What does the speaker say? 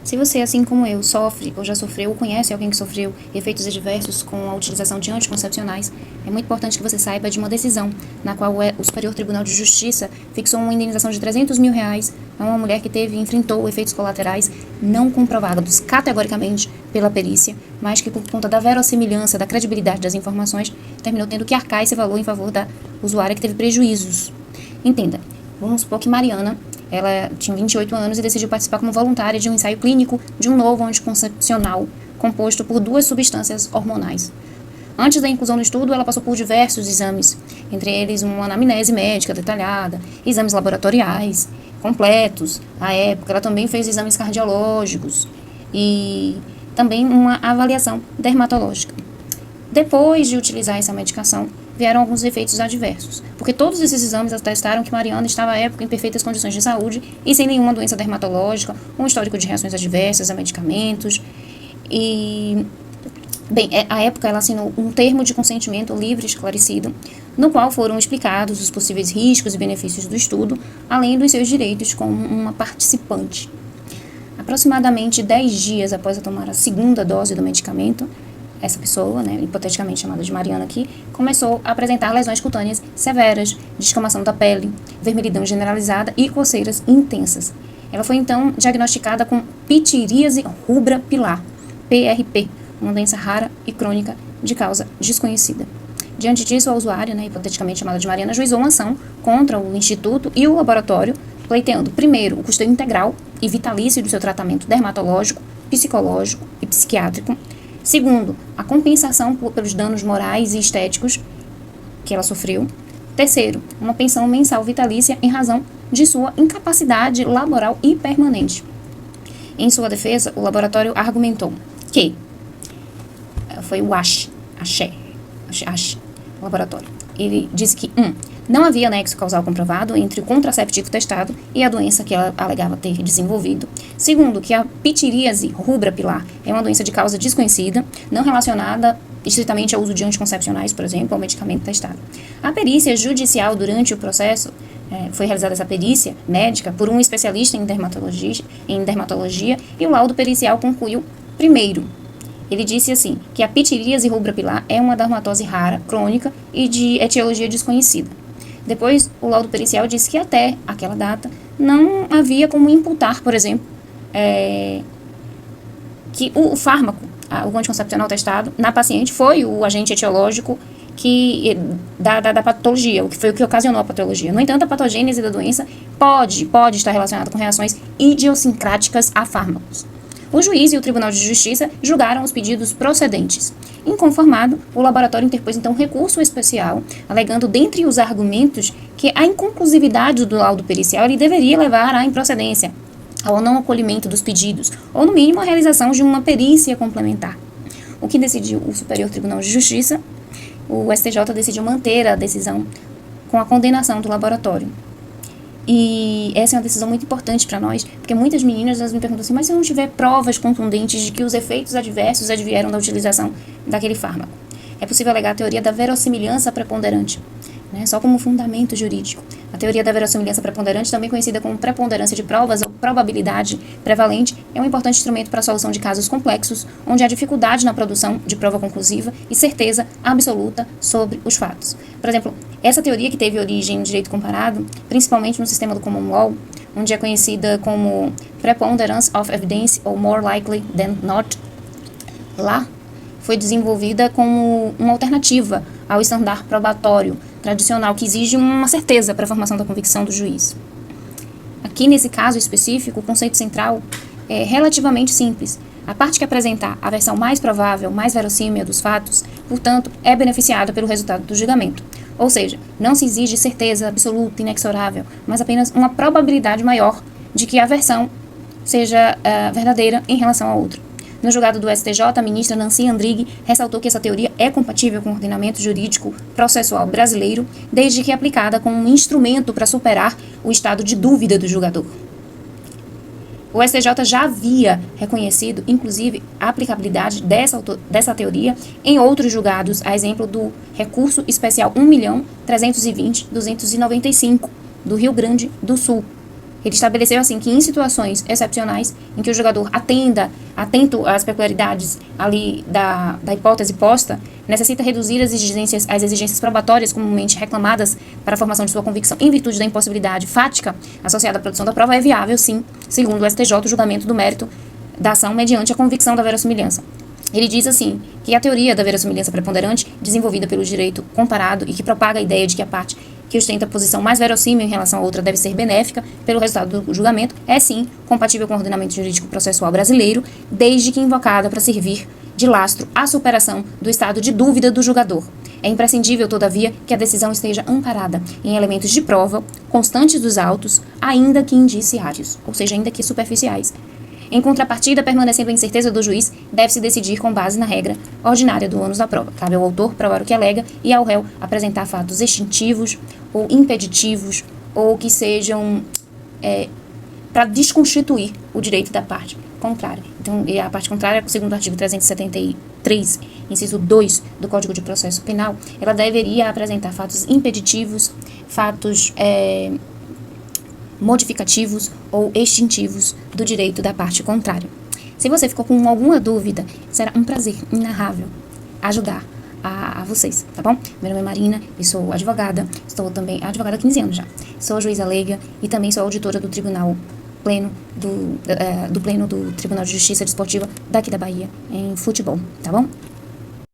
Se você, assim como eu, sofre ou já sofreu ou conhece alguém que sofreu efeitos adversos com a utilização de anticoncepcionais, é muito importante que você saiba de uma decisão na qual o Superior Tribunal de Justiça fixou uma indenização de R$300 mil a uma mulher que enfrentou efeitos colaterais não comprovados categoricamente pela perícia, mas que por conta da verossimilhança, da credibilidade das informações, terminou tendo que arcar esse valor em favor da usuária que teve prejuízos. Entenda, vamos supor que Mariana, ela tinha 28 anos e decidiu participar como voluntária de um ensaio clínico de um novo anticoncepcional composto por 2 substâncias hormonais. Antes da inclusão no estudo, ela passou por diversos exames, entre eles uma anamnese médica detalhada, exames laboratoriais completos. À época, ela também fez exames cardiológicos e também uma avaliação dermatológica. Depois de utilizar essa medicação, vieram alguns efeitos adversos, porque todos esses exames atestaram que Mariana estava à época em perfeitas condições de saúde e sem nenhuma doença dermatológica, um histórico de reações adversas a medicamentos. E, bem, à época ela assinou um termo de consentimento livre e esclarecido, no qual foram explicados os possíveis riscos e benefícios do estudo, além dos seus direitos como uma participante. Aproximadamente 10 dias após tomar a segunda dose do medicamento, essa pessoa, hipoteticamente chamada de Mariana aqui, começou a apresentar lesões cutâneas severas, descamação da pele, vermelhidão generalizada e coceiras intensas. Ela foi então diagnosticada com pitiríase rubra pilar, PRP, uma doença rara e crônica de causa desconhecida. Diante disso, a usuária, hipoteticamente chamada de Mariana, ajuizou uma ação contra o Instituto e o laboratório, pleiteando, primeiro, o custo integral e vitalício do seu tratamento dermatológico, psicológico e psiquiátrico. Segundo, a compensação pelos danos morais e estéticos que ela sofreu. Terceiro, uma pensão mensal vitalícia em razão de sua incapacidade laboral e permanente. Em sua defesa, o laboratório argumentou que foi o ASH, laboratório. Ele disse que, não havia nexo causal comprovado entre o contraceptivo testado e a doença que ela alegava ter desenvolvido. Segundo, que a pitiríase rubra pilar é uma doença de causa desconhecida, não relacionada estritamente ao uso de anticoncepcionais, por exemplo, ao medicamento testado. A perícia judicial durante o processo, foi realizada essa perícia médica por um especialista em dermatologia e o laudo pericial concluiu, primeiro, ele disse assim, que a pitiríase rubra pilar é uma dermatose rara, crônica e de etiologia desconhecida. Depois, o laudo pericial disse que até aquela data não havia como imputar, por exemplo, que o fármaco, o anticoncepcional testado na paciente foi o agente etiológico da patologia, o que foi o que ocasionou a patologia. No entanto, a patogênese da doença pode estar relacionada com reações idiosincráticas a fármacos. O juiz e o Tribunal de Justiça julgaram os pedidos procedentes. Inconformado, o laboratório interpôs então recurso especial, alegando, dentre os argumentos, que a inconclusividade do laudo pericial ele deveria levar à improcedência, ao não acolhimento dos pedidos, ou no mínimo a realização de uma perícia complementar. O que decidiu o Superior Tribunal de Justiça, o STJ decidiu manter a decisão com a condenação do laboratório. E essa é uma decisão muito importante para nós, porque muitas meninas elas me perguntam assim, mas se eu não tiver provas contundentes de que os efeitos adversos advieram da utilização daquele fármaco? É possível alegar a teoria da verossimilhança preponderante, só como fundamento jurídico. A teoria da verossimilhança preponderante, também conhecida como preponderância de provas ou probabilidade prevalente, é um importante instrumento para a solução de casos complexos, onde há dificuldade na produção de prova conclusiva e certeza absoluta sobre os fatos. Por exemplo, essa teoria que teve origem no direito comparado, principalmente no sistema do common law, onde é conhecida como preponderance of evidence ou more likely than not, lá foi desenvolvida como uma alternativa ao estandar probatório tradicional que exige uma certeza para a formação da convicção do juiz. Aqui, nesse caso específico, o conceito central é relativamente simples. A parte que apresentar a versão mais provável, mais verossímil dos fatos, portanto, é beneficiada pelo resultado do julgamento. Ou seja, não se exige certeza absoluta, inexorável, mas apenas uma probabilidade maior de que a versão seja verdadeira em relação à outra. No julgado do STJ, a ministra Nancy Andrighi ressaltou que essa teoria é compatível com o ordenamento jurídico processual brasileiro, desde que aplicada como um instrumento para superar o estado de dúvida do julgador. O STJ já havia reconhecido, inclusive, a aplicabilidade dessa teoria em outros julgados, a exemplo do recurso especial 1.320.295 do Rio Grande do Sul. Ele estabeleceu assim que em situações excepcionais em que o jogador atento às peculiaridades ali da hipótese posta, necessita reduzir as exigências probatórias comumente reclamadas para a formação de sua convicção em virtude da impossibilidade fática associada à produção da prova, é viável, sim, segundo o STJ, o julgamento do mérito da ação mediante a convicção da verossimilhança. Ele diz assim, que a teoria da verossimilhança preponderante, desenvolvida pelo direito comparado e que propaga a ideia de que a parte que ostenta a posição mais verossímil em relação à outra deve ser benéfica pelo resultado do julgamento, é sim compatível com o ordenamento jurídico processual brasileiro, desde que invocada para servir de lastro à superação do estado de dúvida do julgador. É imprescindível, todavia, que a decisão esteja amparada em elementos de prova constantes dos autos, ainda que indiciários, ou seja, ainda que superficiais. Em contrapartida, permanecendo a incerteza do juiz, deve-se decidir com base na regra ordinária do ônus da prova. Cabe ao autor provar o que alega e ao réu apresentar fatos extintivos ou impeditivos ou que sejam para desconstituir o direito da parte contrária. Então, a parte contrária, segundo o artigo 373, inciso 2 do Código de Processo Penal, ela deveria apresentar fatos impeditivos, fatos modificativos ou extintivos do direito da parte contrária. Se você ficou com alguma dúvida, será um prazer inenarrável ajudar a vocês, tá bom? Meu nome é Marina e sou advogada, estou também advogada há 15 anos já. Sou juíza leiga e também sou auditora do Tribunal Pleno do Pleno do Tribunal de Justiça Desportiva daqui da Bahia, em futebol, tá bom?